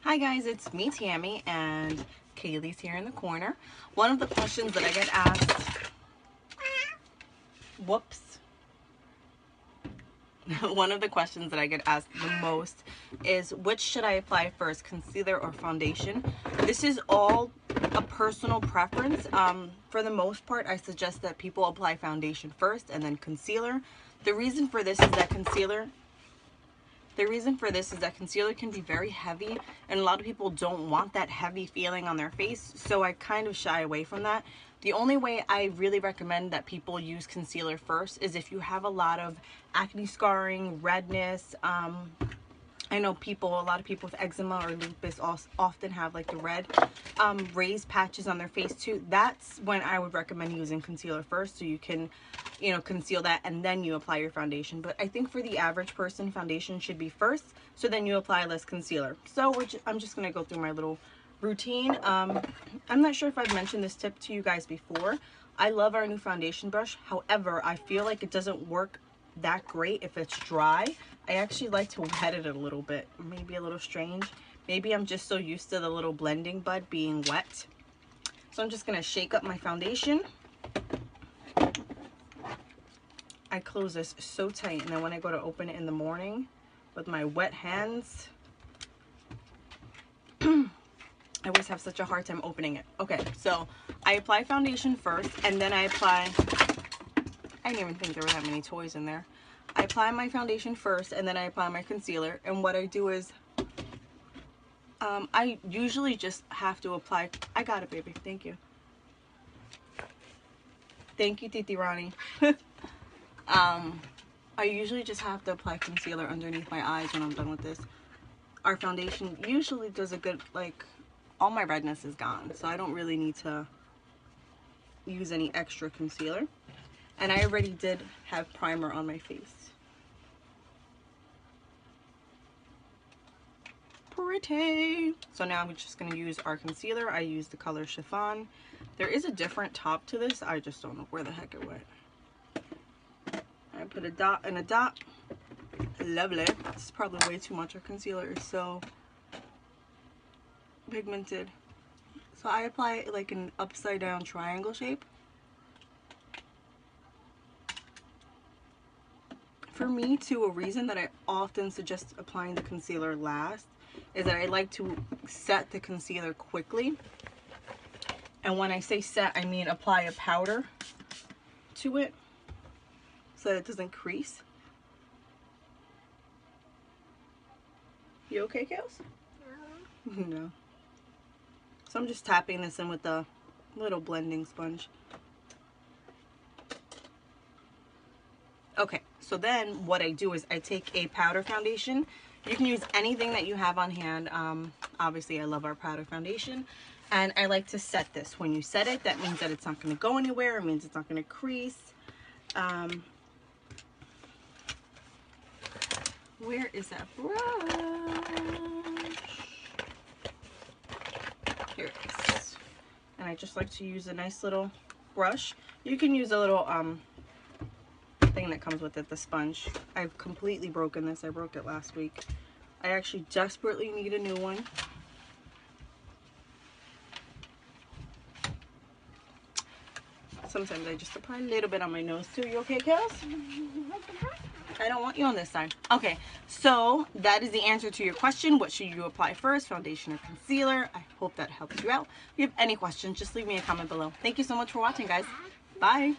Hi guys, it's me, Tammy, and Kaylee's here in the corner. One of the questions that I get asked, whoops. One of the questions that I get asked the most is, which should I apply first, concealer or foundation? This is all a personal preference. For the most part, I suggest that people apply foundation first and then concealer. The reason for this is that concealer can be very heavy, and a lot of people don't want that heavy feeling on their face, so I kind of shy away from that. The only way I really recommend that people use concealer first is if you have a lot of acne scarring, redness. I know a lot of people with eczema or lupus often have like the red raised patches on their face too. That's when I would recommend using concealer first, so you can, conceal that and then you apply your foundation. But I think for the average person, foundation should be first, so then you apply less concealer. So I'm just gonna go through my little routine. I'm not sure if I've mentioned this tip to you guys before. I love our new foundation brush. However, I feel like it doesn't work that great if it's dry. I actually like to wet it a little bit. Maybe a little strange. Maybe I'm just so used to the little blending bud being wet. So I'm just gonna shake up my foundation. I close this so tight, and then when I go to open it in the morning with my wet hands, I always have such a hard time opening it. Okay, so I apply foundation first, and then I didn't even think there were that many toys in there. I apply my foundation first, and then I apply my concealer. And what I do is, I usually just have to apply. I got it, baby. Thank you. Thank you, Titi Rani. I usually just have to apply concealer underneath my eyes when I'm done with this. Our foundation usually does a good, all my redness is gone, so I don't really need to use any extra concealer. And I already did have primer on my face. Pretty. So now I'm just going to use our concealer. I use the color Chiffon. There is a different top to this. I just don't know where the heck it went. I put a dot and a dot. Lovely. This is probably way too much. Our concealer is so pigmented. So I apply it like an upside down triangle shape. For me, too, a reason that I often suggest applying the concealer last is that I like to set the concealer quickly. And when I say set, I mean apply a powder to it so that it doesn't crease. You okay, Kales? No. No. So I'm just tapping this in with a little blending sponge. Okay, so then what I do is I take a powder foundation. You can use anything that you have on hand. Obviously, I love our powder foundation. And I like to set this. When you set it, that means that it's not going to go anywhere. It means it's not going to crease. Where is that brush? Here it is. And I just like to use a nice little brush. You can use a little thing that comes with it, the sponge. I've completely broken this. I broke it last week. I actually desperately need a new one. Sometimes I just apply a little bit on my nose too. You okay, Kels? I don't want you on this side. Okay, so that is the answer to your question. What should you apply first, foundation or concealer? I hope that helps you out. If you have any questions, just leave me a comment below. Thank you so much for watching, guys. Bye.